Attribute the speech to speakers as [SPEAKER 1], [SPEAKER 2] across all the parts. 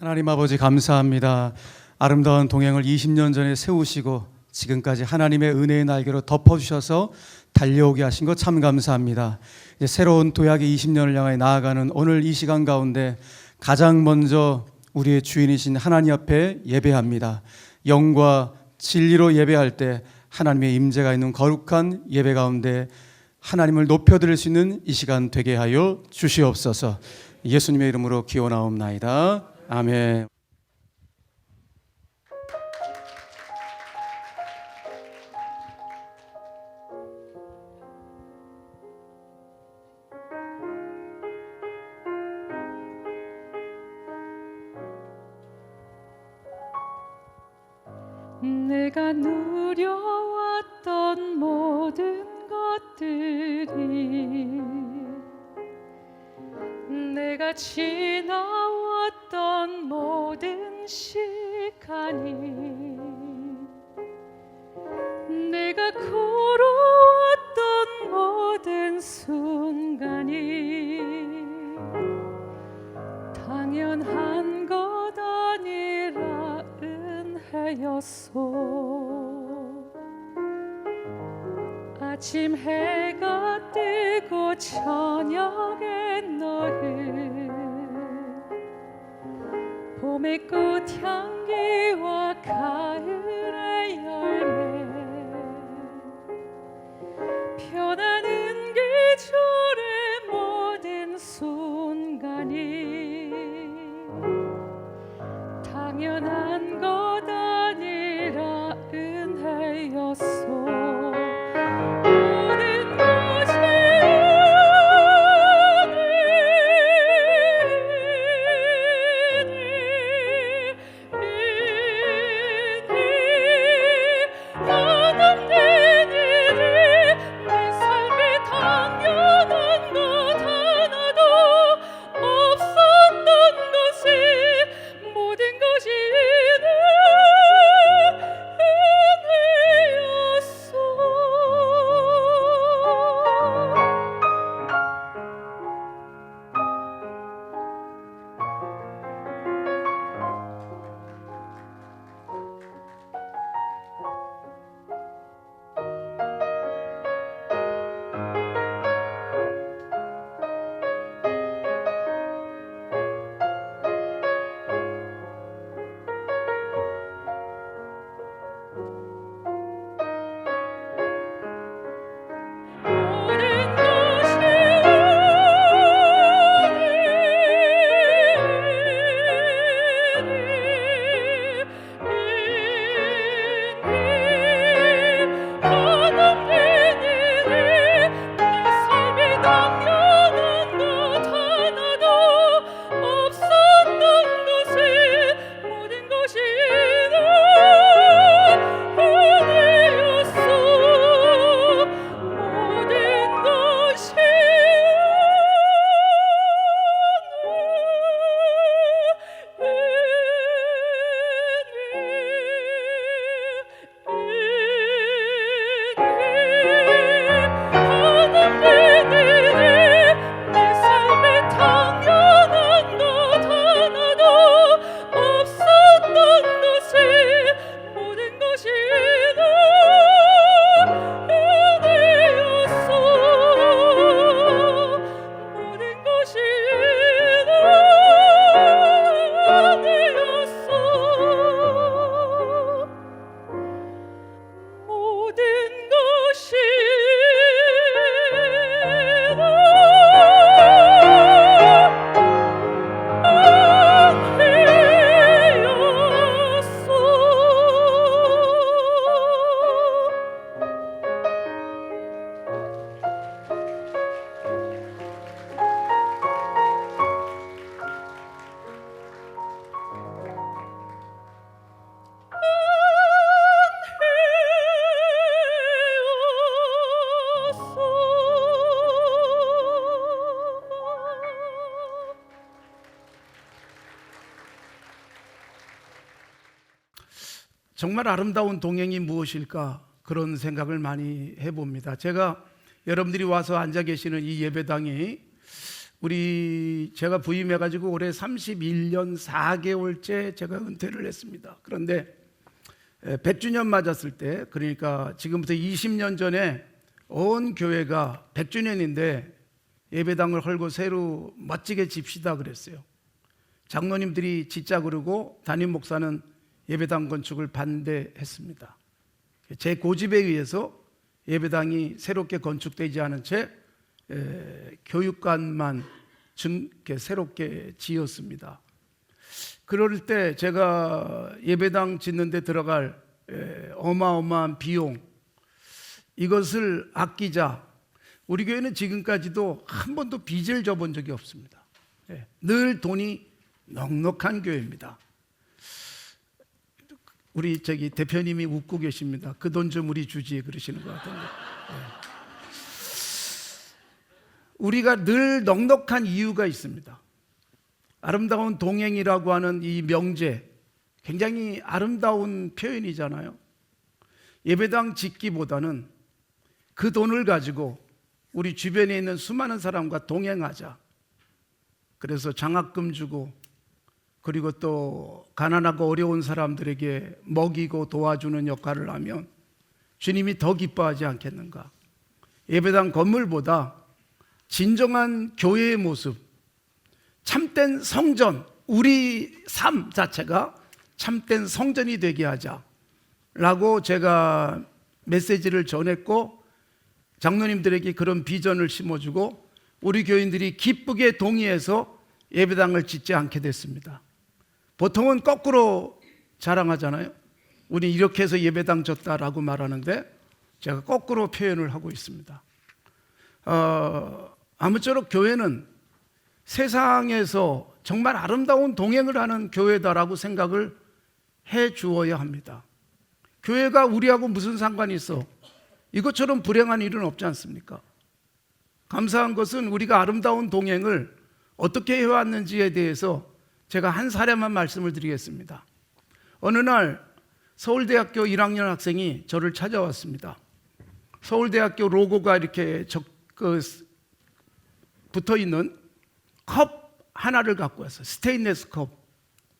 [SPEAKER 1] 하나님 아버지 감사합니다. 아름다운 동행을 20년 전에 세우시고 지금까지 하나님의 은혜의 날개로 덮어주셔서 달려오게 하신 것 참 감사합니다. 이제 새로운 도약의 20년을 향해 나아가는 오늘 이 시간 가운데 가장 먼저 우리의 주인이신 하나님 앞에 예배합니다. 영과 진리로 예배할 때 하나님의 임재가 있는 거룩한 예배 가운데 하나님을 높여드릴 수 있는 이 시간 되게 하여 주시옵소서. 예수님의 이름으로 기원하옵나이다. 아멘.
[SPEAKER 2] 내가 누려왔던 모든 것들이, 내가 지나왔던 모든 시간이, 내가 걸어왔던 모든 순간이 당연한 것 아니라 은혜였소. 아침 해가 뜨고 저녁에 너를, 봄의 꽃향기와 가을의 열매, 변하는 계절의 모든 순간이 당연한 것 아니라 은혜였소.
[SPEAKER 3] 정말 아름다운 동행이 무엇일까 그런 생각을 많이 해봅니다. 제가 여러분들이 와서 앉아 계시는 이 예배당이 제가 부임해가지고 올해 31년 4개월째 제가 은퇴를 했습니다. 그런데 100주년 맞았을 때, 그러니까 지금부터 20년 전에 온 교회가 100주년인데 예배당을 헐고 새로 멋지게 집시다 그랬어요. 장로님들이 짓자 그러고 담임 목사는 예배당 건축을 반대했습니다. 제 고집에 의해서 예배당이 새롭게 건축되지 않은 채 교육관만 새롭게 지었습니다. 그럴 때 제가 예배당 짓는 데 들어갈 어마어마한 비용, 이것을 아끼자 우리 교회는 지금까지도 한 번도 빚을 져본 적이 없습니다. 늘 돈이 넉넉한 교회입니다. 우리 대표님이 웃고 계십니다. 그 돈 좀 우리 주지 그러시는 것 같은데. 우리가 늘 넉넉한 이유가 있습니다. 아름다운 동행이라고 하는 이 명제, 굉장히 아름다운 표현이잖아요. 예배당 짓기보다는 그 돈을 가지고 우리 주변에 있는 수많은 사람과 동행하자. 그래서 장학금 주고, 그리고 또 가난하고 어려운 사람들에게 먹이고 도와주는 역할을 하면 주님이 더 기뻐하지 않겠는가. 예배당 건물보다 진정한 교회의 모습, 참된 성전, 우리 삶 자체가 참된 성전이 되게 하자라고 제가 메시지를 전했고, 장로님들에게 그런 비전을 심어주고 우리 교인들이 기쁘게 동의해서 예배당을 짓지 않게 됐습니다. 보통은 거꾸로 자랑하잖아요. 우리 이렇게 해서 예배당 졌다라고 말하는데 제가 거꾸로 표현을 하고 있습니다. 아무쪼록 교회는 세상에서 정말 아름다운 동행을 하는 교회다라고 생각을 해 주어야 합니다. 교회가 우리하고 무슨 상관이 있어? 이것처럼 불행한 일은 없지 않습니까? 감사한 것은 우리가 아름다운 동행을 어떻게 해왔는지에 대해서 제가 한 사례만 말씀을 드리겠습니다. 어느 날 서울대학교 1학년 학생이 저를 찾아왔습니다. 서울대학교 로고가 이렇게 붙어있는 컵 하나를 갖고 왔어요. 스테인리스 컵.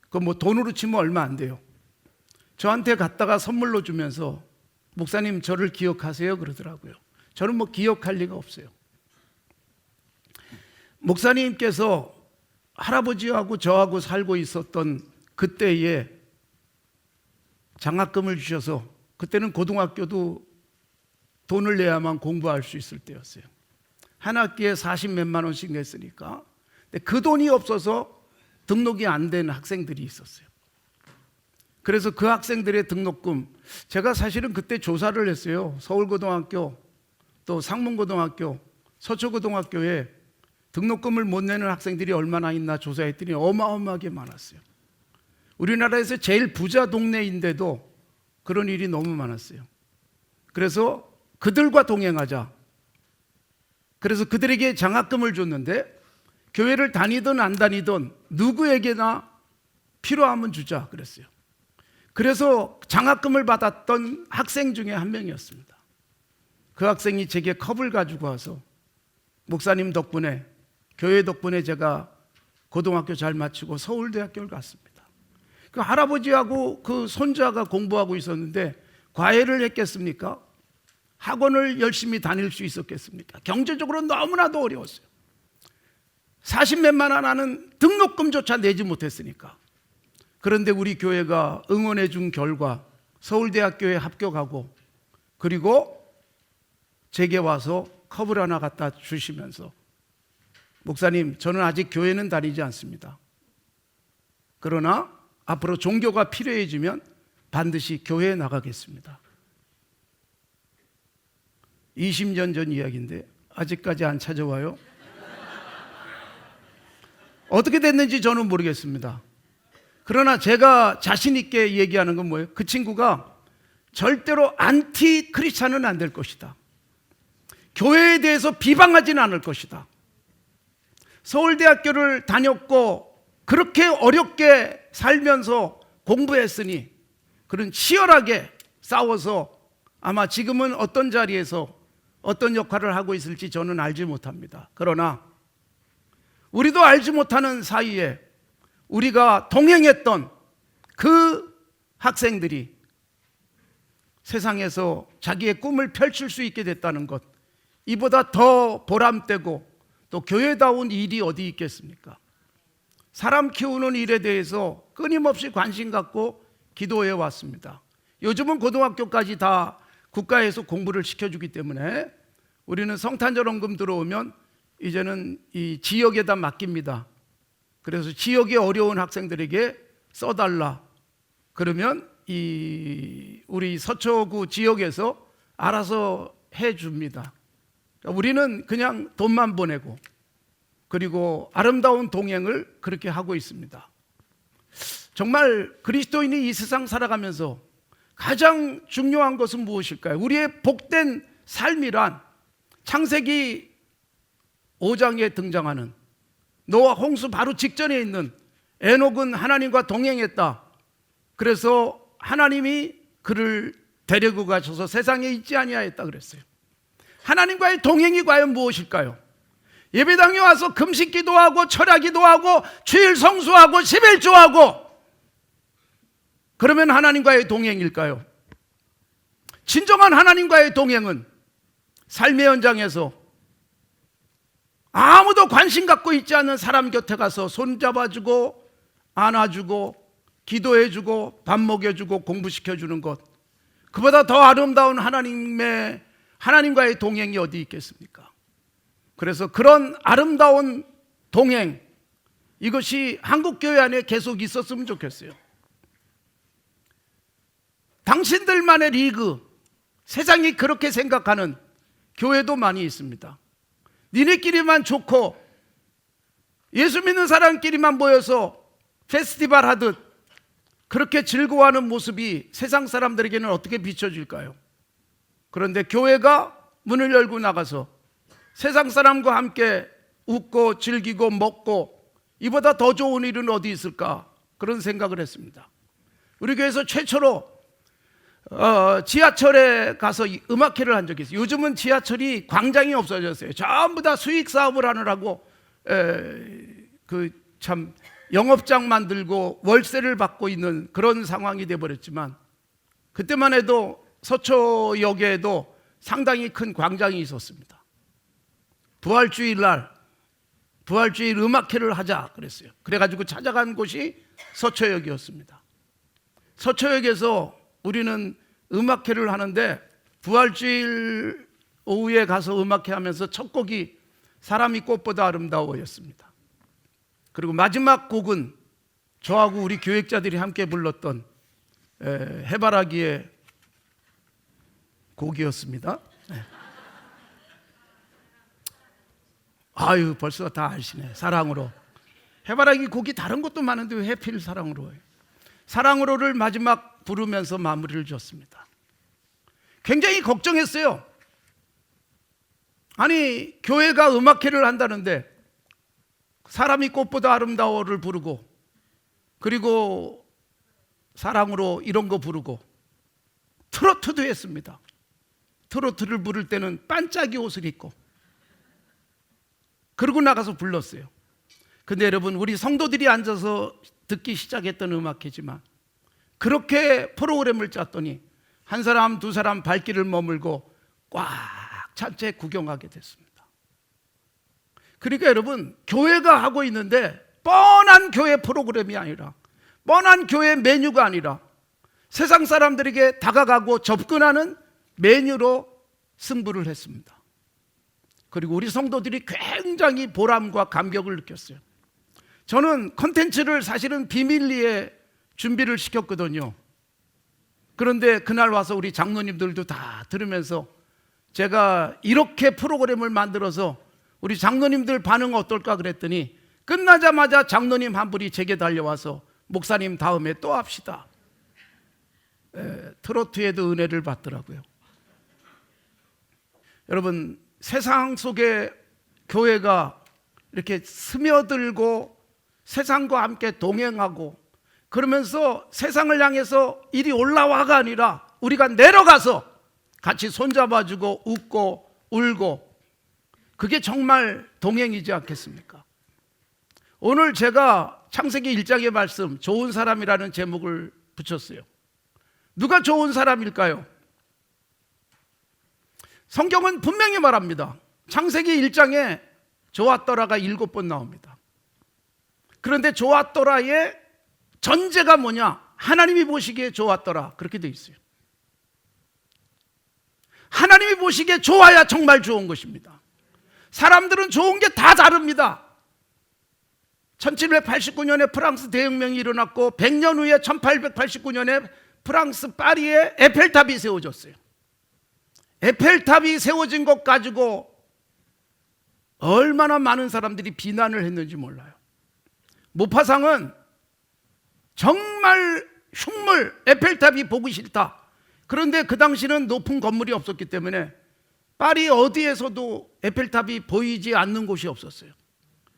[SPEAKER 3] 그거 뭐 돈으로 치면 얼마 안 돼요. 저한테 갖다가 선물로 주면서 목사님 저를 기억하세요 그러더라고요. 저는 뭐 기억할 리가 없어요. 목사님께서 할아버지하고 저하고 살고 있었던 그때에 장학금을 주셔서, 그때는 고등학교도 돈을 내야만 공부할 수 있을 때였어요. 한 학기에 40몇만 원씩 냈으니까. 근데 그 돈이 없어서 등록이 안 된 학생들이 있었어요. 그래서 그 학생들의 등록금, 제가 사실은 그때 조사를 했어요. 서울고등학교, 또 상문고등학교, 서초고등학교에 등록금을 못 내는 학생들이 얼마나 있나 조사했더니 어마어마하게 많았어요. 우리나라에서 제일 부자 동네인데도 그런 일이 너무 많았어요. 그래서 그들과 동행하자. 그래서 그들에게 장학금을 줬는데 교회를 다니든 안 다니든 누구에게나 필요하면 주자 그랬어요. 그래서 장학금을 받았던 학생 중에 한 명이었습니다. 그 학생이 제게 컵을 가지고 와서 목사님 덕분에, 교회 덕분에 제가 고등학교 잘 마치고 서울대학교를 갔습니다. 그 할아버지하고 그 손자가 공부하고 있었는데 과외를 했겠습니까? 학원을 열심히 다닐 수 있었겠습니까? 경제적으로 너무나도 어려웠어요. 40몇만 원 하는 등록금조차 내지 못했으니까. 그런데 우리 교회가 응원해 준 결과 서울대학교에 합격하고, 그리고 제게 와서 컵을 하나 갖다 주시면서 목사님, 저는 아직 교회는 다니지 않습니다. 그러나 앞으로 종교가 필요해지면 반드시 교회에 나가겠습니다. 20년 전 이야기인데 아직까지 안 찾아와요. 어떻게 됐는지 저는 모르겠습니다. 그러나 제가 자신 있게 얘기하는 건 뭐예요? 그 친구가 절대로 안티 크리스찬은 안 될 것이다. 교회에 대해서 비방하지는 않을 것이다. 서울대학교를 다녔고 그렇게 어렵게 살면서 공부했으니 그런 치열하게 싸워서 아마 지금은 어떤 자리에서 어떤 역할을 하고 있을지 저는 알지 못합니다. 그러나 우리도 알지 못하는 사이에 우리가 동행했던 그 학생들이 세상에서 자기의 꿈을 펼칠 수 있게 됐다는 것, 이보다 더 보람되고 또 교회다운 일이 어디 있겠습니까? 사람 키우는 일에 대해서 끊임없이 관심 갖고 기도해 왔습니다. 요즘은 고등학교까지 다 국가에서 공부를 시켜주기 때문에 우리는 성탄절 헌금 들어오면 이제는 이 지역에다 맡깁니다. 그래서 지역의 어려운 학생들에게 써달라. 그러면 우리 서초구 지역에서 알아서 해줍니다. 우리는 그냥 돈만 보내고 그리고 아름다운 동행을 그렇게 하고 있습니다. 정말 그리스도인이 이 세상 살아가면서 가장 중요한 것은 무엇일까요? 우리의 복된 삶이란 창세기 5장에 등장하는 노아 홍수 바로 직전에 있는 에녹은 하나님과 동행했다. 그래서 하나님이 그를 데리고 가셔서 세상에 있지 아니하였다 그랬어요. 하나님과의 동행이 과연 무엇일까요? 예배당에 와서 금식 기도하고 철야 기도하고 주일 성수하고 11조하고 그러면 하나님과의 동행일까요? 진정한 하나님과의 동행은 삶의 현장에서 아무도 관심 갖고 있지 않는 사람 곁에 가서 손잡아주고 안아주고 기도해주고 밥 먹여주고 공부시켜주는 것, 그보다 더 아름다운 하나님과의 동행이 어디 있겠습니까? 그래서 그런 아름다운 동행, 이것이 한국교회 안에 계속 있었으면 좋겠어요. 당신들만의 리그, 세상이 그렇게 생각하는 교회도 많이 있습니다. 니네끼리만 좋고 예수 믿는 사람끼리만 모여서 페스티벌 하듯 그렇게 즐거워하는 모습이 세상 사람들에게는 어떻게 비춰질까요? 그런데 교회가 문을 열고 나가서 세상 사람과 함께 웃고 즐기고 먹고 이보다 더 좋은 일은 어디 있을까? 그런 생각을 했습니다. 우리 교회에서 최초로 지하철에 가서 음악회를 한 적이 있어요. 요즘은 지하철이 광장이 없어졌어요. 전부 다 수익 사업을 하느라고 참 영업장 만들고 월세를 받고 있는 그런 상황이 돼버렸지만, 그때만 해도 서초역에도 상당히 큰 광장이 있었습니다. 부활주일 날 부활주일 음악회를 하자 그랬어요. 그래가지고 찾아간 곳이 서초역이었습니다. 서초역에서 우리는 음악회를 하는데 부활주일 오후에 가서 음악회 하면서 첫 곡이 사람이 꽃보다 아름다워였습니다. 그리고 마지막 곡은 저하고 우리 교역자들이 함께 불렀던 해바라기의 곡이었습니다. 아유, 벌써 다 아시네. 사랑으로. 해바라기 곡이 다른 것도 많은데 왜 해필 사랑으로 해요? 사랑으로를 마지막 부르면서 마무리를 줬습니다. 굉장히 걱정했어요. 아니, 교회가 음악회를 한다는데 사람이 꽃보다 아름다워를 부르고 그리고 사랑으로 이런 거 부르고 트로트도 했습니다. 트로트를 부를 때는 반짝이 옷을 입고 그러고 나가서 불렀어요. 근데 여러분, 우리 성도들이 앉아서 듣기 시작했던 음악회지만 그렇게 프로그램을 짰더니 한 사람 두 사람 발길을 머물고 꽉 찬 채 구경하게 됐습니다. 그러니까 여러분, 교회가 하고 있는데 뻔한 교회 프로그램이 아니라, 뻔한 교회 메뉴가 아니라 세상 사람들에게 다가가고 접근하는 메뉴로 승부를 했습니다. 그리고 우리 성도들이 굉장히 보람과 감격을 느꼈어요. 저는 콘텐츠를 사실은 비밀리에 준비를 시켰거든요. 그런데 그날 와서 우리 장로님들도 다 들으면서 제가 이렇게 프로그램을 만들어서 우리 장로님들 반응 어떨까 그랬더니 끝나자마자 장로님 한 분이 제게 달려와서 목사님 다음에 또 합시다. 트로트에도 은혜를 받더라고요. 여러분, 세상 속에 교회가 이렇게 스며들고 세상과 함께 동행하고 그러면서 세상을 향해서 이리 올라와가 아니라 우리가 내려가서 같이 손잡아주고 웃고 울고, 그게 정말 동행이지 않겠습니까? 오늘 제가 창세기 1장의 말씀 좋은 사람이라는 제목을 붙였어요. 누가 좋은 사람일까요? 성경은 분명히 말합니다. 창세기 1장에 좋았더라가 7번 나옵니다. 그런데 좋았더라의 전제가 뭐냐? 하나님이 보시기에 좋았더라, 그렇게 돼 있어요. 하나님이 보시기에 좋아야 정말 좋은 것입니다. 사람들은 좋은 게 다 다릅니다. 1789년에 프랑스 대혁명이 일어났고 100년 후에 1889년에 프랑스 파리에 에펠탑이 세워졌어요. 에펠탑이 세워진 것 가지고 얼마나 많은 사람들이 비난을 했는지 몰라요. 모파상은 정말 흉물, 에펠탑이 보기 싫다. 그런데 그 당시는 높은 건물이 없었기 때문에 파리 어디에서도 에펠탑이 보이지 않는 곳이 없었어요.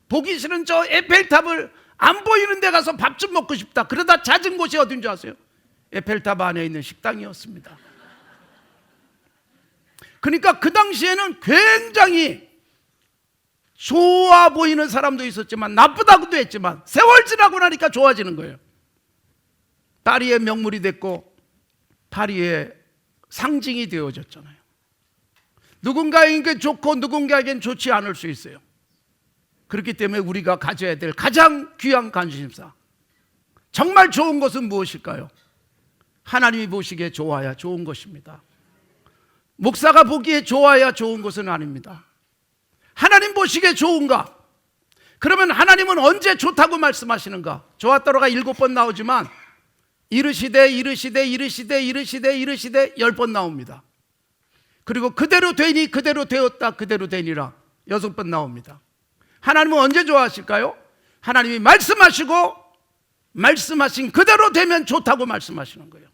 [SPEAKER 3] 보기 싫은 저 에펠탑을 안 보이는 데 가서 밥 좀 먹고 싶다. 그러다 찾은 곳이 어딘 줄 아세요? 에펠탑 안에 있는 식당이었습니다. 그러니까 그 당시에는 굉장히 좋아 보이는 사람도 있었지만 나쁘다고도 했지만 세월 지나고 나니까 좋아지는 거예요. 파리의 명물이 됐고 파리의 상징이 되어졌잖아요. 누군가에게 좋고 누군가에겐 좋지 않을 수 있어요. 그렇기 때문에 우리가 가져야 될 가장 귀한 관심사, 정말 좋은 것은 무엇일까요? 하나님이 보시기에 좋아야 좋은 것입니다. 목사가 보기에 좋아야 좋은 것은 아닙니다. 하나님 보시기에 좋은가? 그러면 하나님은 언제 좋다고 말씀하시는가? 좋았더라가 7번 나오지만 이르시되 10번 나옵니다. 그리고 그대로 되니 그대로 되었다 그대로 되니라 6번 나옵니다. 하나님은 언제 좋아하실까요? 하나님이 말씀하시고 말씀하신 그대로 되면 좋다고 말씀하시는 거예요.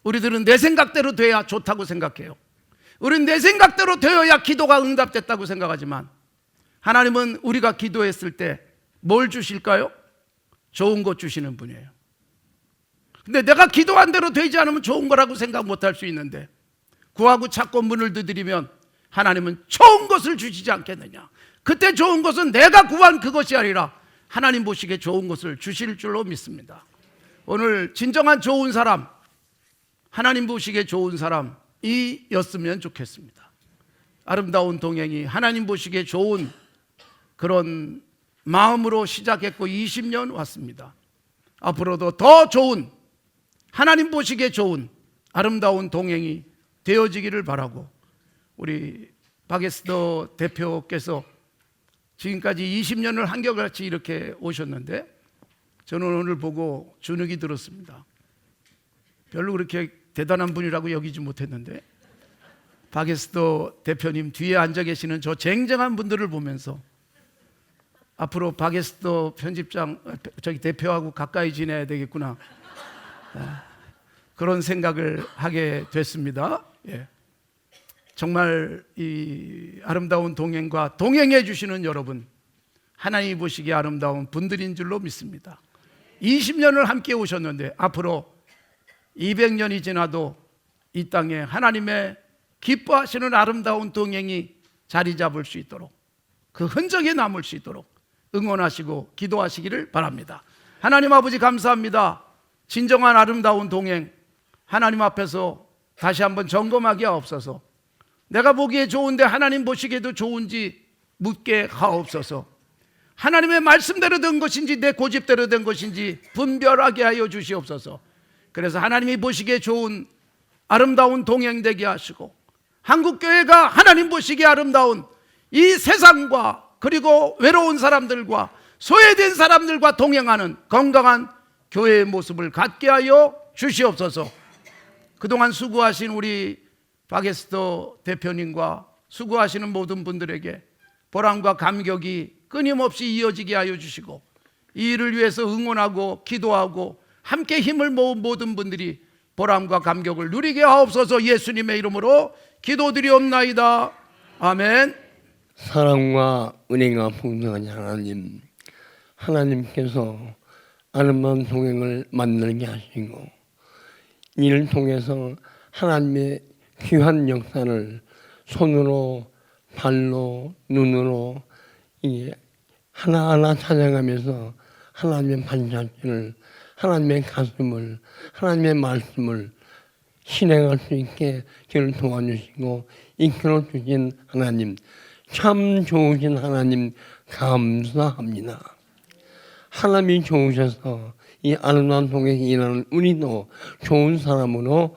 [SPEAKER 3] 우리들은 내 생각대로 돼야 좋다고 생각해요. 우리는 내 생각대로 되어야 기도가 응답됐다고 생각하지만 하나님은 우리가 기도했을 때 뭘 주실까요? 좋은 것 주시는 분이에요. 근데 내가 기도한 대로 되지 않으면 좋은 거라고 생각 못할 수 있는데 구하고 찾고 문을 두드리면 하나님은 좋은 것을 주시지 않겠느냐. 그때 좋은 것은 내가 구한 그것이 아니라 하나님 보시기에 좋은 것을 주실 줄로 믿습니다. 오늘 진정한 좋은 사람, 하나님 보시기에 좋은 사람이었으면 좋겠습니다. 아름다운 동행이 하나님 보시기에 좋은 그런 마음으로 시작했고 20년 왔습니다. 앞으로도 더 좋은, 하나님 보시기에 좋은 아름다운 동행이 되어지기를 바라고, 우리 바게스더 대표께서 지금까지 20년을 한결같이 이렇게 오셨는데 저는 오늘 보고 주눅이 들었습니다. 별로 그렇게 대단한 분이라고 여기지 못했는데 바게스더 대표님 뒤에 앉아 계시는 저 쟁쟁한 분들을 보면서 앞으로 바게스더 편집장, 대표하고 가까이 지내야 되겠구나, 그런 생각을 하게 됐습니다. 예. 정말 이 아름다운 동행과 동행해 주시는 여러분, 하나님이 보시기에 아름다운 분들인 줄로 믿습니다. 20년을 함께 오셨는데 앞으로 200년이 지나도 이 땅에 하나님의 기뻐하시는 아름다운 동행이 자리 잡을 수 있도록, 그 흔적이 남을 수 있도록 응원하시고 기도하시기를 바랍니다. 하나님 아버지 감사합니다. 진정한 아름다운 동행, 하나님 앞에서 다시 한번 점검하게 하옵소서. 내가 보기에 좋은데 하나님 보시기에도 좋은지 묻게 하옵소서. 하나님의 말씀대로 된 것인지 내 고집대로 된 것인지 분별하게 하여 주시옵소서. 그래서 하나님이 보시기에 좋은 아름다운 동행 되게 하시고 한국교회가 하나님 보시기에 아름다운 이 세상과 그리고 외로운 사람들과 소외된 사람들과 동행하는 건강한 교회의 모습을 갖게 하여 주시옵소서. 그동안 수고하신 우리 바게스더 대표님과 수고하시는 모든 분들에게 보람과 감격이 끊임없이 이어지게 하여 주시고 이 일을 위해서 응원하고 기도하고 함께 힘을 모은 모든 분들이 보람과 감격을 누리게 하옵소서. 예수님의 이름으로 기도드리옵나이다. 아멘.
[SPEAKER 4] 사랑과 은혜가 풍성한 하나님, 하나님께서 아름다운 동행을 만들게 하시고 이를 통해서 하나님의 귀한 역사를 손으로 발로 눈으로 하나하나 찾아가면서 하나님의 반짝기를, 하나님의 가슴을, 하나님의 말씀을 실행할 수 있게 저를 도와주시고 이끌어 주신 하나님, 참 좋으신 하나님 감사합니다. 하나님이 좋으셔서 이 아름다운 동행에 일하는 우리도 좋은 사람으로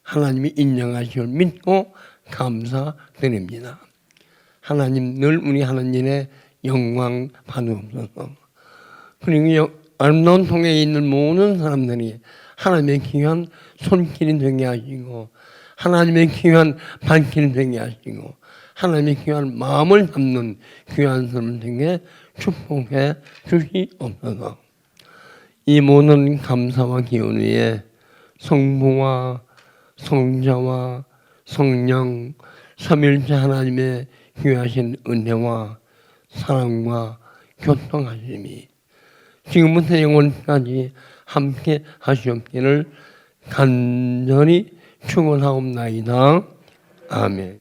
[SPEAKER 4] 하나님이 인정하시길 믿고 감사드립니다. 하나님 늘 우리 하나님의 영광 받으옵소서. 그리고 아름다운 동행에 있는 모든 사람들이 하나님의 귀한 손길이 되게 하시고 하나님의 귀한 발길이 되게 하시고 하나님의 귀한 마음을 담는 귀한 사람 되게 축복해 주시옵소서. 이 모든 감사와 기원 위에 성부와 성자와 성령 삼일째 하나님의 귀하신 은혜와 사랑과 교통하심이 지금부터 영원까지 함께 하시옵기를 간절히 축원하옵나이다. 아멘.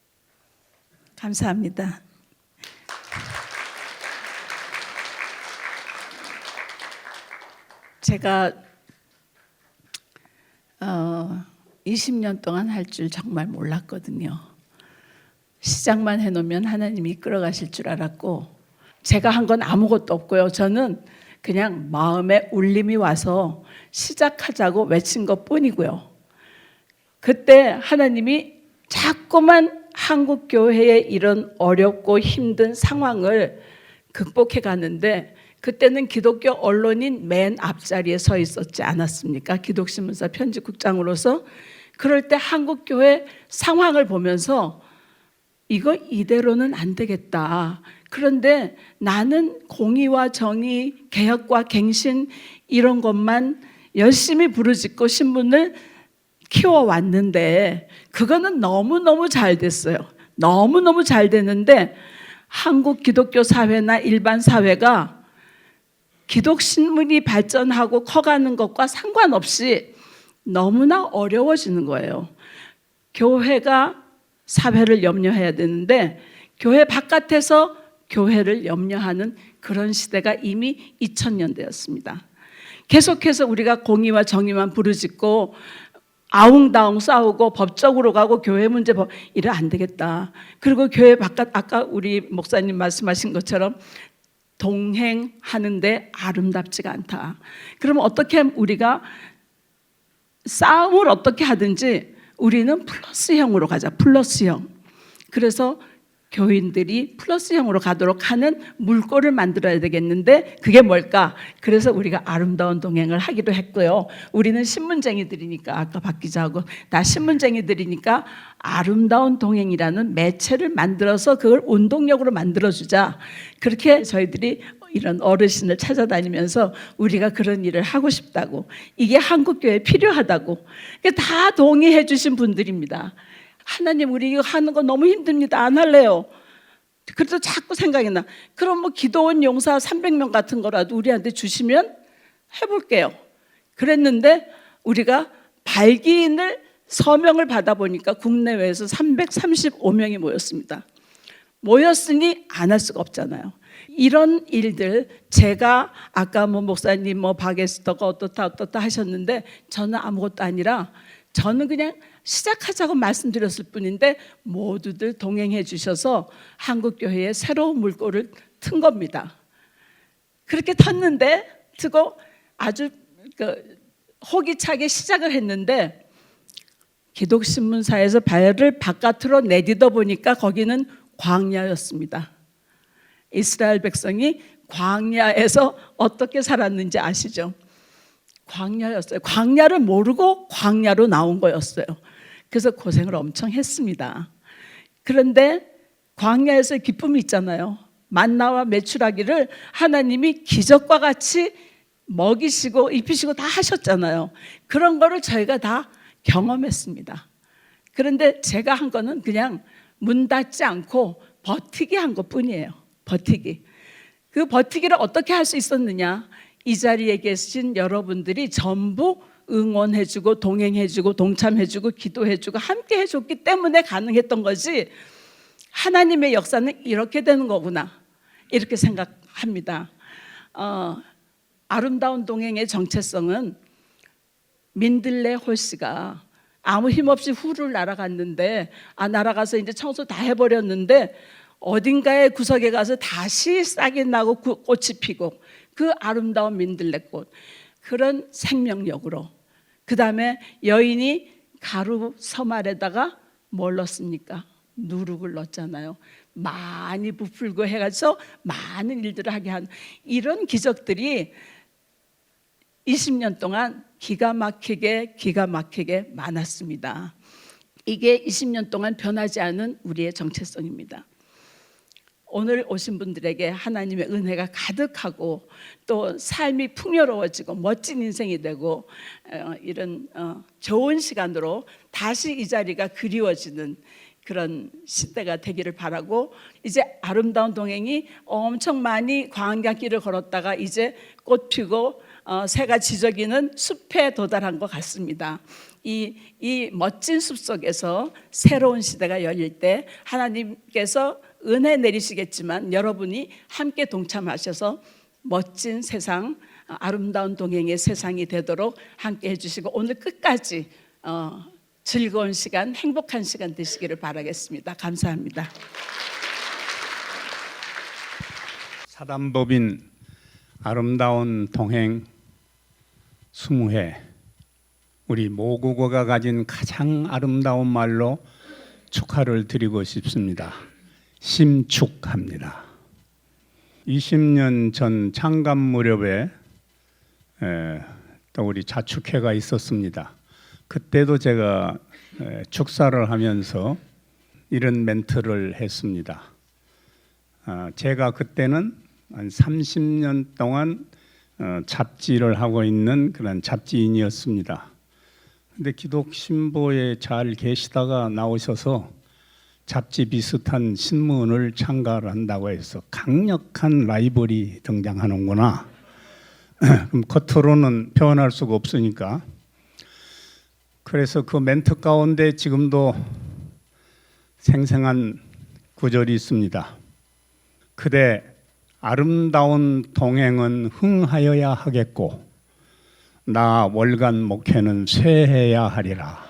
[SPEAKER 5] 감사합니다. 제가 20년 동안 할 줄 정말 몰랐거든요. 시작만 해놓으면 하나님이 이끌어가실 줄 알았고 제가 한 건 아무것도 없고요. 저는 그냥 마음에 울림이 와서 시작하자고 외친 것뿐이고요. 그때 하나님이 자꾸만 한국교회의 이런 어렵고 힘든 상황을 극복해 가는데 그때는 기독교 언론인 맨 앞자리에 서 있었지 않았습니까? 기독신문사 편집국장으로서. 그럴 때 한국교회 상황을 보면서 이거 이대로는 안 되겠다. 그런데 나는 공의와 정의, 개혁과 갱신 이런 것만 열심히 부르짖고 신문을 키워왔는데 그거는 너무너무 잘 됐어요. 너무너무 잘 됐는데 한국 기독교 사회나 일반 사회가 기독신문이 발전하고 커가는 것과 상관없이 너무나 어려워지는 거예요. 교회가 사회를 염려해야 되는데 교회 바깥에서 교회를 염려하는 그런 시대가 이미 2000년대였습니다. 계속해서 우리가 공의와 정의만 부르짖고 아웅다웅 싸우고 법적으로 가고 교회 문제 이래 안 되겠다. 그리고 교회 바깥 아까 우리 목사님 말씀하신 것처럼 동행하는데 아름답지가 않다. 그러면 어떻게 우리가 싸움을 어떻게 하든지 우리는 플러스형으로 가자. 플러스형. 그래서 교인들이 플러스형으로 가도록 하는 물꼬를 만들어야 되겠는데 그게 뭘까? 그래서 우리가 아름다운 동행을 하기도 했고요. 우리는 신문쟁이들이니까 아까 박 기자하고 다 신문쟁이들이니까 아름다운 동행이라는 매체를 만들어서 그걸 운동력으로 만들어주자. 그렇게 저희들이 이런 어르신을 찾아다니면서 우리가 그런 일을 하고 싶다고, 이게 한국교회에 필요하다고 다 동의해 주신 분들입니다. 하나님 우리 이거 하는 거 너무 힘듭니다. 안 할래요. 그래도 자꾸 생각이 나. 그럼 뭐 기도원 용사 300명 같은 거라도 우리한테 주시면 해볼게요. 그랬는데 우리가 발기인을 서명을 받아보니까 국내외에서 335명이 모였습니다. 모였으니 안 할 수가 없잖아요. 이런 일들 제가 아까 뭐 목사님 뭐 바게스터가 어떻다 하셨는데 저는 아무것도 아니라 저는 그냥 시작하자고 말씀드렸을 뿐인데 모두들 동행해 주셔서 한국교회에 새로운 물꼬를 튼 겁니다. 그렇게 트고 아주 호기차게 시작을 했는데 기독신문사에서 발을 바깥으로 내딛어 보니까 거기는 광야였습니다. 이스라엘 백성이 광야에서 어떻게 살았는지 아시죠? 광야였어요. 광야를 모르고 광야로 나온 거였어요. 그래서 고생을 엄청 했습니다. 그런데 광야에서 기쁨이 있잖아요. 만나와 메추라기를 하나님이 기적과 같이 먹이시고 입히시고 다 하셨잖아요. 그런 거를 저희가 다 경험했습니다. 그런데 제가 한 거는 그냥 문 닫지 않고 버티기 한 것뿐이에요. 버티기. 그 버티기를 어떻게 할 수 있었느냐? 이 자리에 계신 여러분들이 전부 응원해주고 동행해주고 동참해주고 기도해주고 함께 해줬기 때문에 가능했던 거지, 하나님의 역사는 이렇게 되는 거구나 이렇게 생각하셨어요. 합니다. 아름다운 동행의 정체성은 민들레 홀씨가 아무 힘없이 후를 날아갔는데 날아가서 이제 청소 다 해버렸는데 어딘가의 구석에 가서 다시 싹이 나고 꽃이 피고 그 아름다운 민들레꽃, 그런 생명력으로, 그 다음에 여인이 가루 섬 아래다가 뭘 넣습니까? 누룩을 넣었잖아요. 많이 부풀고 해가지고 많은 일들을 하게 한 이런 기적들이 20년 동안 기가 막히게 많았습니다. 이게 20년 동안 변하지 않은 우리의 정체성입니다. 오늘 오신 분들에게 하나님의 은혜가 가득하고 또 삶이 풍요로워지고 멋진 인생이 되고 이런 좋은 시간으로 다시 이 자리가 그리워지는 그런 시대가 되기를 바라고, 이제 아름다운 동행이 엄청 많이 광야길을 걸었다가 이제 꽃 피고 새가 지저귀는 숲에 도달한 것 같습니다. 이 멋진 숲 속에서 새로운 시대가 열릴 때 하나님께서 은혜 내리시겠지만 여러분이 함께 동참하셔서 멋진 세상, 아름다운 동행의 세상이 되도록 함께 해주시고 오늘 끝까지 즐거운 시간, 행복한 시간 되시기를 바라겠습니다. 감사합니다.
[SPEAKER 6] 사단법인 아름다운 동행 20회, 우리 모국어가 가진 가장 아름다운 말로 축하를 드리고 싶습니다. 심축합니다. 20년 전 창간 무렵에 또 우리 자축회가 있었습니다. 그때도 제가 축사를 하면서 이런 멘트를 했습니다. 제가 그때는 한 30년 동안 잡지를 하고 있는 그런 잡지인이었습니다. 근데 기독신보에 잘 계시다가 나오셔서 잡지 비슷한 신문을 창간을 한다고 해서 강력한 라이벌이 등장하는구나. 그럼 겉으로는 표현할 수가 없으니까. 그래서 그 멘트 가운데 지금도 생생한 구절이 있습니다. 그대 아름다운 동행은 흥하여야 하겠고 나 월간 목회는 쇠해야 하리라.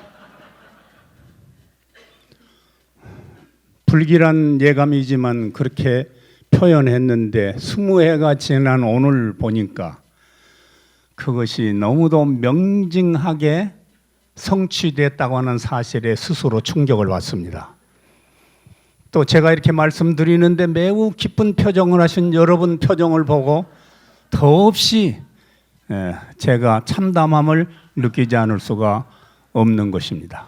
[SPEAKER 6] 불길한 예감이지만 그렇게 표현했는데 20해가 지난 오늘 보니까 그것이 너무도 명징하게 성취됐다고 하는 사실에 스스로 충격을 받습니다. 또 제가 이렇게 말씀드리는데 매우 기쁜 표정을 하신 여러분 표정을 보고 더없이 제가 참담함을 느끼지 않을 수가 없는 것입니다.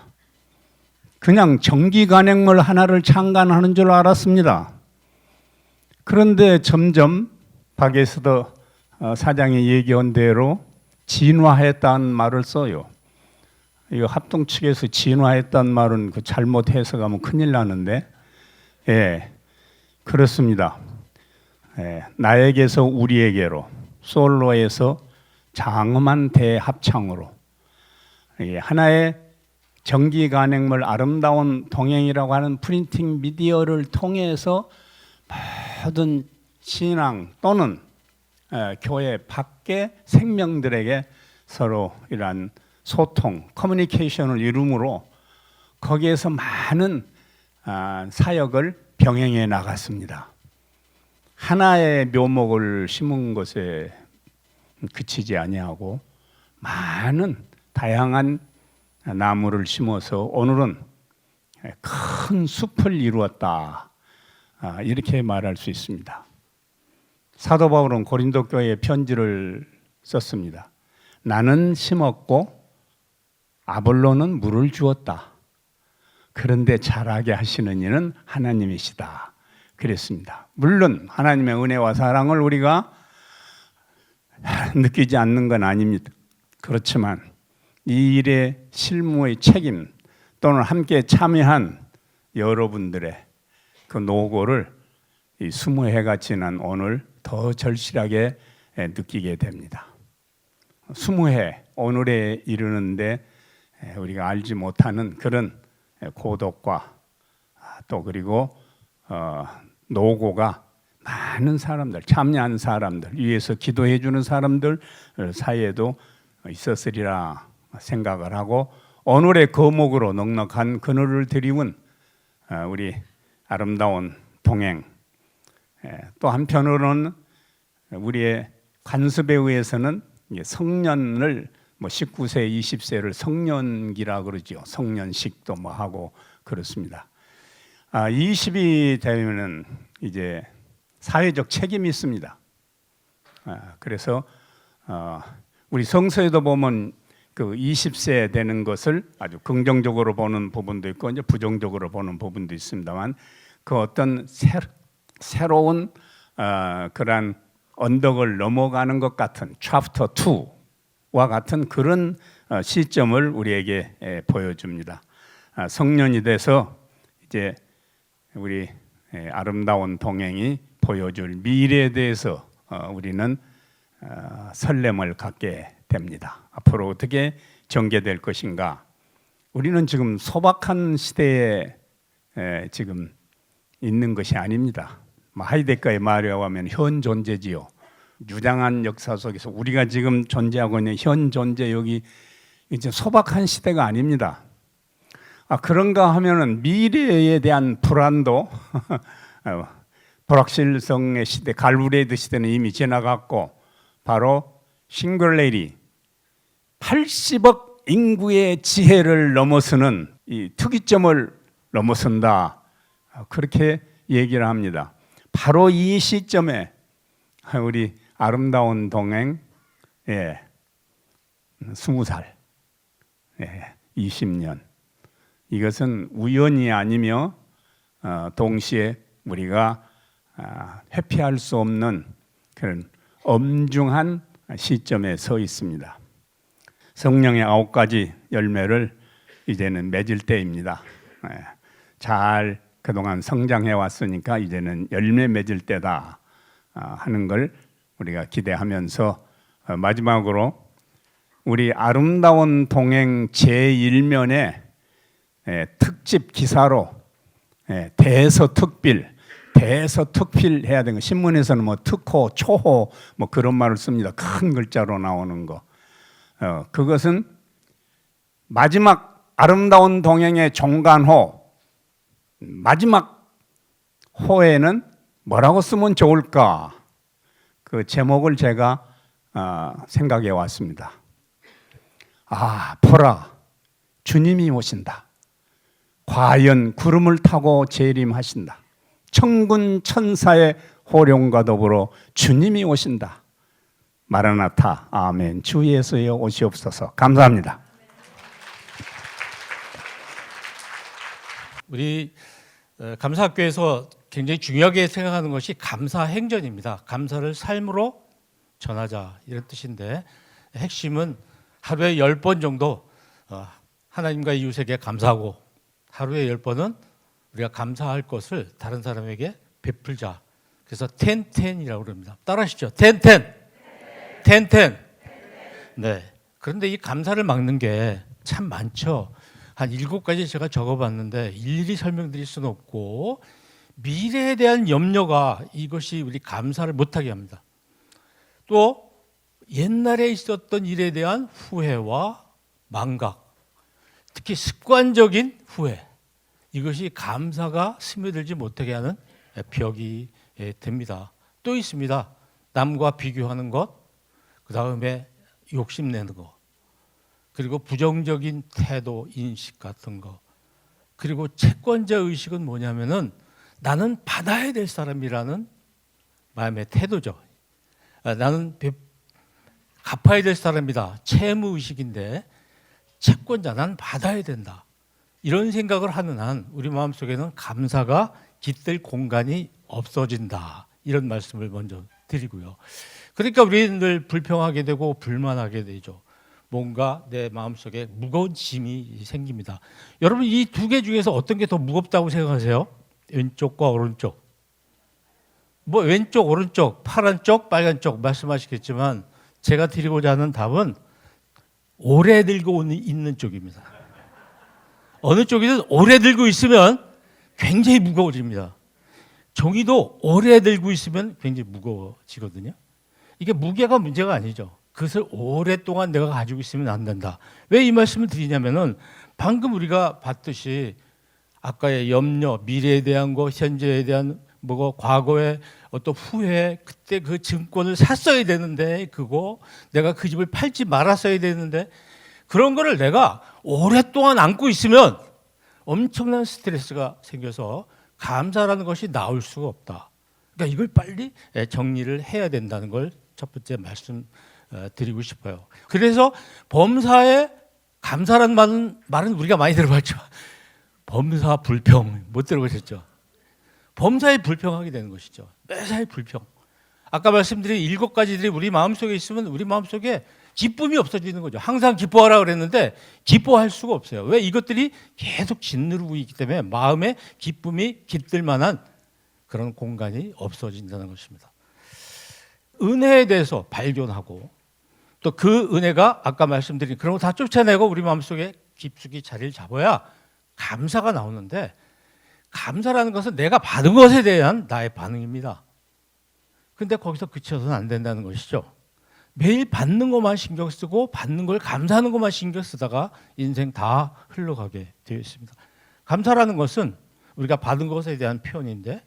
[SPEAKER 6] 그냥 정기 간행물 하나를 창간하는 줄 알았습니다. 그런데 점점 박에서도 사장이 얘기한 대로 진화했다는 말을 써요. 이거 합동 측에서 진화했다는 말은 그 잘못 해석하면 큰일 나는데, 그렇습니다. 나에게서 우리에게로, 솔로에서 장엄한 대합창으로 하나의 정기 간행물 아름다운 동행이라고 하는 프린팅 미디어를 통해서 모든 신앙 또는 교회 밖의 생명들에게 서로 이러한 소통, 커뮤니케이션을 이루므로 거기에서 많은 사역을 병행해 나갔습니다. 하나의 묘목을 심은 것에 그치지 아니하고 많은 다양한 나무를 심어서 오늘은 큰 숲을 이루었다, 이렇게 말할 수 있습니다. 사도 바울은 고린도 교회에 편지를 썼습니다. 나는 심었고 아볼로는 물을 주었다. 그런데 자라게 하시는 이는 하나님이시다. 그랬습니다. 물론 하나님의 은혜와 사랑을 우리가 느끼지 않는 건 아닙니다. 그렇지만 이 일의 실무의 책임 또는 함께 참여한 여러분들의 그 노고를 이 20해가 지난 오늘 더 절실하게 느끼게 됩니다. 20해 오늘에 이르는데 우리가 알지 못하는 그런 고독과 또 그리고 노고가 많은 사람들, 참여한 사람들, 위에서 기도해 주는 사람들 사이에도 있었으리라 생각을 하고, 오늘의 거목으로 넉넉한 그늘을 드리운 우리 아름다운 동행, 또 한편으로는 우리의 관습에 의해서는 성년을 19세, 20세를 성년기라 그러죠. 성년식도 하고 그렇습니다. 20이 되면은 이제 사회적 책임이 있습니다. 그래서 우리 성서에도 보면 그 20세 되는 것을 아주 긍정적으로 보는 부분도 있고 이제 부정적으로 보는 부분도 있습니다만, 그 어떤 새로운 그런 언덕을 넘어가는 것 같은 챕터 2와 같은 그런 시점을 우리에게 보여줍니다. 성년이 돼서 이제 우리 아름다운 동행이 보여줄 미래에 대해서 우리는 설렘을 갖게 됩니다. 앞으로 어떻게 전개될 것인가? 우리는 지금 소박한 시대에 지금 있는 것이 아닙니다. 하이데거의 말이라고 하면 현 존재지요. 유장한 역사 속에서 우리가 지금 존재하고 있는 현 존재, 여기 이제 소박한 시대가 아닙니다. 그런가 하면은 미래에 대한 불안도 불확실성의 시대, 갈브레이드 시대는 이미 지나갔고, 바로 싱글레리 80억 인구의 지혜를 넘어서는 이 특이점을 넘어선다, 그렇게 얘기를 합니다. 바로 이 시점에 우리 아름다운 동행 20살, 20년, 이것은 우연이 아니며 동시에 우리가 회피할 수 없는 그런 엄중한 시점에 서 있습니다. 성령의 9가지 열매를 이제는 맺을 때입니다. 잘 그동안 성장해 왔으니까 이제는 열매 맺을 때다 하는 걸 우리가 기대하면서, 마지막으로 우리 아름다운 동행 제1면에 특집 기사로 대서특필 해야 되는 거, 신문에서는 특호, 초호 그런 말을 씁니다. 큰 글자로 나오는 거. 그것은 마지막 아름다운 동행의 종간호, 마지막 호에는 뭐라고 쓰면 좋을까? 그 제목을 제가 생각해 왔습니다. 보라, 주님이 오신다. 과연 구름을 타고 재림하신다. 천군 천사의 호령과 더불어 주님이 오신다. 마라나타, 아멘. 주 예수여 오시옵소서. 감사합니다.
[SPEAKER 7] 우리 감사학교에서 굉장히 중요하게 생각하는 것이 감사 행전입니다. 감사를 삶으로 전하자, 이런 뜻인데, 핵심은 하루에 10번 정도 하나님과 이웃에게 감사하고, 하루에 10번은 우리가 감사할 것을 다른 사람에게 베풀자. 그래서 10-10이라고 그럽니다. 따라하시죠. 10-10. 10-10. 네. 그런데 이 감사를 막는 게 참 많죠. 한 7가지 제가 적어봤는데 일일이 설명드릴 수는 없고, 미래에 대한 염려가 이것이 우리 감사를 못하게 합니다. 또 옛날에 있었던 일에 대한 후회와 망각, 특히 습관적인 후회, 이것이 감사가 스며들지 못하게 하는 벽이 됩니다. 또 있습니다. 남과 비교하는 것, 그 다음에 욕심내는 것, 그리고 부정적인 태도, 인식 같은 거, 그리고 채권자 의식은 뭐냐면은 나는 받아야 될 사람이라는 마음의 태도죠. 나는 갚아야 될 사람이다. 채무 의식인데, 채권자, 난 받아야 된다. 이런 생각을 하는 한 우리 마음속에는 감사가 깃들 공간이 없어진다. 이런 말씀을 먼저 드리고요. 그러니까 우리는 늘 불평하게 되고 불만하게 되죠. 뭔가 내 마음속에 무거운 짐이 생깁니다. 여러분, 이 2개 중에서 어떤 게 더 무겁다고 생각하세요? 왼쪽과 오른쪽. 왼쪽, 오른쪽, 파란 쪽, 빨간 쪽 말씀하시겠지만, 제가 드리고자 하는 답은 오래 들고 있는 쪽입니다. 어느 쪽이든 오래 들고 있으면 굉장히 무거워집니다. 종이도 오래 들고 있으면 굉장히 무거워지거든요. 이게 무게가 문제가 아니죠. 그것을 오랫동안 내가 가지고 있으면 안 된다. 왜 이 말씀을 드리냐면은 방금 우리가 봤듯이 아까의 염려, 미래에 대한 거, 현재에 대한 뭐고 과거에 어떤 후회, 그때 그 증권을 샀어야 되는데 그거 내가 그 집을 팔지 말았어야 되는데 그런 거를 내가 오랫동안 안고 있으면 엄청난 스트레스가 생겨서 감사라는 것이 나올 수가 없다. 그러니까 이걸 빨리 정리를 해야 된다는 걸 첫 번째 말씀 드리고 싶어요. 그래서 범사에 감사라는 말은 우리가 많이 들어봤지만 범사 불평 못 들어보셨죠? 범사에 불평하게 되는 것이죠. 매사에 불평. 아까 말씀드린 7가지들이 우리 마음속에 있으면 우리 마음속에 기쁨이 없어지는 거죠. 항상 기뻐하라 그랬는데 기뻐할 수가 없어요. 왜? 이것들이 계속 짓누르고 있기 때문에 마음에 기쁨이 깃들 만한 그런 공간이 없어진다는 것입니다. 은혜에 대해서 발견하고 또 그 은혜가 아까 말씀드린 그런 거 다 쫓아내고 우리 마음속에 깊숙이 자리를 잡아야 감사가 나오는데 감사라는 것은 내가 받은 것에 대한 나의 반응입니다. 근데 거기서 그쳐서는 안 된다는 것이죠. 매일 받는 것만 신경 쓰고 받는 걸 감사하는 것만 신경 쓰다가 인생 다 흘러가게 되어 있습니다. 감사라는 것은 우리가 받은 것에 대한 표현인데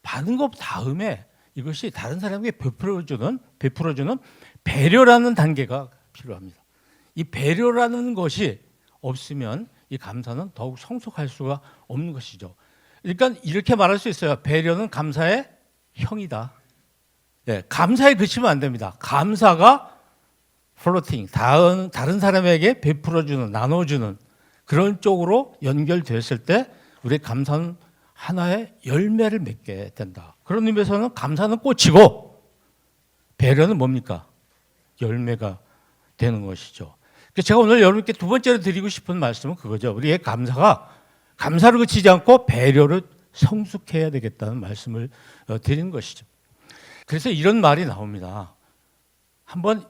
[SPEAKER 7] 받은 것 다음에 이것이 다른 사람에게 베풀어주는 배려라는 단계가 필요합니다. 이 배려라는 것이 없으면 이 감사는 더욱 성숙할 수가 없는 것이죠. 그러니까 이렇게 말할 수 있어요. 배려는 감사의 형이다. 네, 감사에 그치면 안 됩니다. 감사가 플로팅, 다른 사람에게 베풀어주는, 나눠주는 그런 쪽으로 연결됐을 때 우리의 감사는 하나의 열매를 맺게 된다. 그런 의미에서는 감사는 꽃이고 배려는 뭡니까? 열매가 되는 것이죠. 제가 오늘 여러분께 두 번째로 드리고 싶은 말씀은 그거죠. 우리의 감사가 감사로 그치지 않고 배려를 성숙해야 되겠다는 말씀을 드리는 것이죠. 그래서 이런 말이 나옵니다. 한번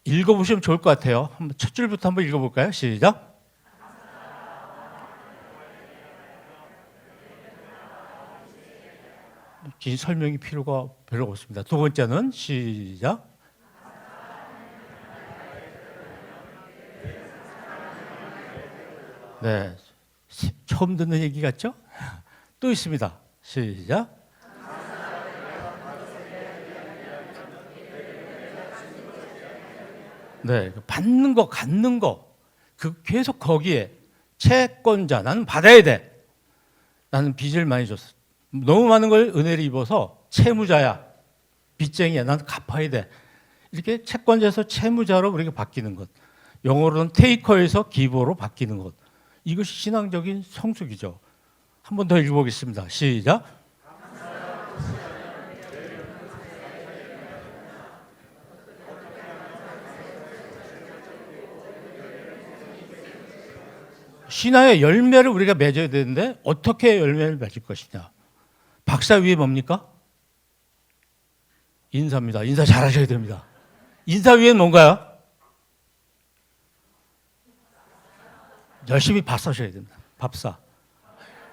[SPEAKER 7] 읽어보시면 좋을 것 같아요. 한번 첫 줄부터 한번 읽어볼까요? 시작. 긴 설명이 필요가 별로 없습니다. 두 번째는 시작. 네, 처음 듣는 얘기 같죠? 또 있습니다. 시작. 네, 받는 거, 갖는 거, 그 계속 거기에 채권자, 나는 받아야 돼. 나는 빚을 많이 줬어. 너무 많은 걸 은혜를 입어서 채무자야, 빚쟁이야, 나는 갚아야 돼. 이렇게 채권자에서 채무자로 우리가 바뀌는 것, 영어로는 테이커에서 기버로 바뀌는 것, 이것이 신앙적인 성숙이죠. 한 번 더 읽어보겠습니다. 시작. 신화의 열매를 우리가 맺어야 되는데 어떻게 열매를 맺을 것이냐? 박사 위에 뭡니까? 인사입니다. 인사 잘하셔야 됩니다. 인사 위에는 뭔가요? 열심히 밥 사셔야 됩니다. 밥사.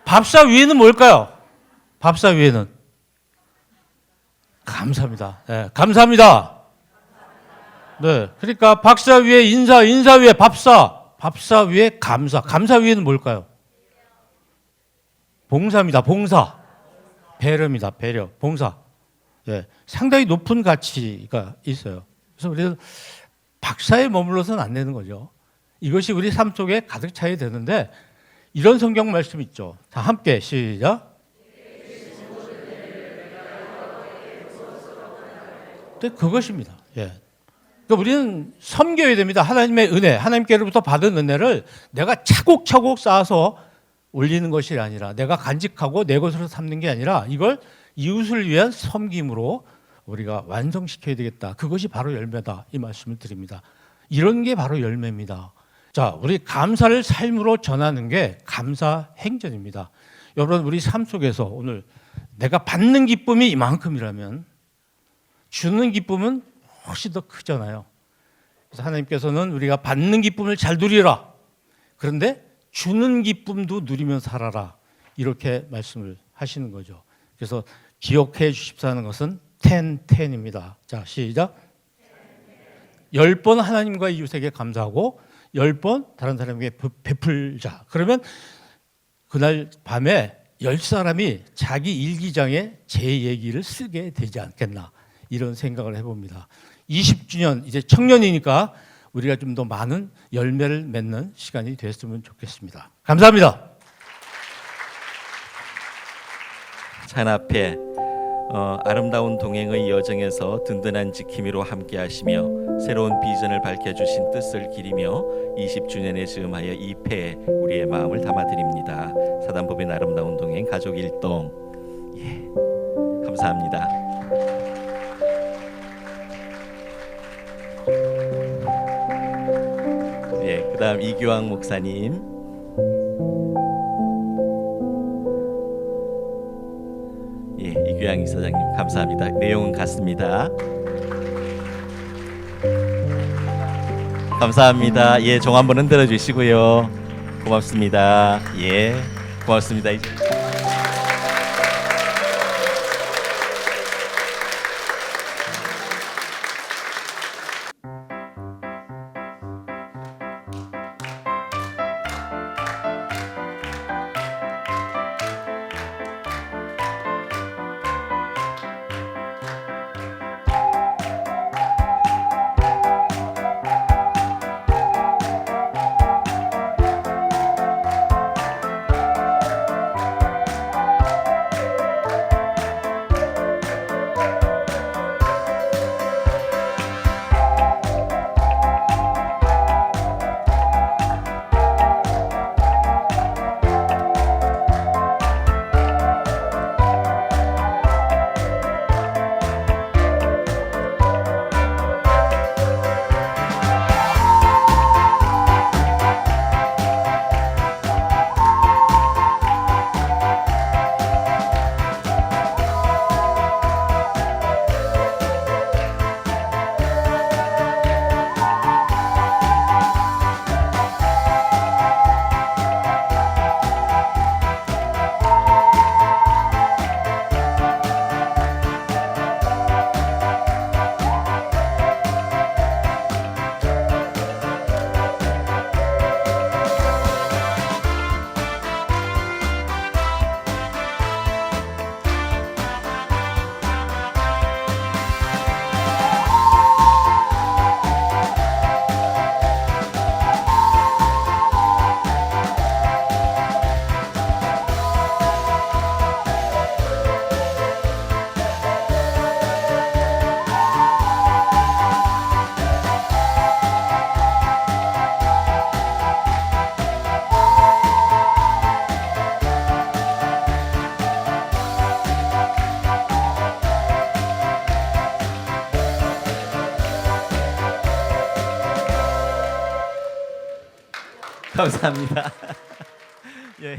[SPEAKER 7] 밥사 위에는 뭘까요? 밥사 위에는 감사합니다. 네, 감사합니다. 네, 그러니까 박사 위에 인사, 인사 위에 밥사, 밥사 위에 감사, 감사 위에는 뭘까요? 봉사입니다. 봉사. 배려입니다. 배려. 봉사. 예, 상당히 높은 가치가 있어요. 그래서 우리는 박사에 머물러서는 안 되는 거죠. 이것이 우리 삶 속에 가득 차야 되는데 이런 성경 말씀 있죠. 다 함께 시작. 네, 그것입니다. 예. 그러니까 우리는 섬겨야 됩니다. 하나님의 은혜, 하나님께로부터 받은 은혜를 내가 차곡차곡 쌓아서 올리는 것이 아니라 내가 간직하고 내 것으로 삼는 게 아니라 이걸 이웃을 위한 섬김으로 우리가 완성시켜야 되겠다. 그것이 바로 열매다. 이 말씀을 드립니다. 이런 게 바로 열매입니다. 자, 우리 감사를 삶으로 전하는 게 감사 행전입니다. 여러분, 우리 삶 속에서 오늘 내가 받는 기쁨이 이만큼이라면 주는 기쁨은 훨씬 더 크잖아요. 그래서 하나님께서는 우리가 받는 기쁨을 잘 누리라. 그런데 주는 기쁨도 누리며 살아라. 이렇게 말씀을 하시는 거죠. 그래서 기억해 주십사는 것은 10입니다. 자, 시작. 10번 하나님과 이웃에게 감사하고 10번 다른 사람에게 베풀자. 그러면 그날 밤에 10사람이 자기 일기장에 제 얘기를 쓰게 되지 않겠나, 이런 생각을 해봅니다. 20주년, 이제 청년이니까 우리가 좀 더 많은 열매를 맺는 시간이 됐으면 좋겠습니다. 감사합니다.
[SPEAKER 8] 찬 앞에 아름다운 동행의 여정에서 든든한 지킴이로 함께하시며 새로운 비전을 밝혀주신 뜻을 기리며 20주년에 즈음하여 2패에 우리의 마음을 담아드립니다. 사단법인 아름다운 동행 가족 일동, 예, 감사합니다. 예, 그다음 이규왕 목사님. 예, 이규양 이사장님 감사합니다. 내용은 같습니다. 감사합니다. 예, 종 한번 흔들어 주시고요. 고맙습니다. 예, 고맙습니다. 감사합니다. 예.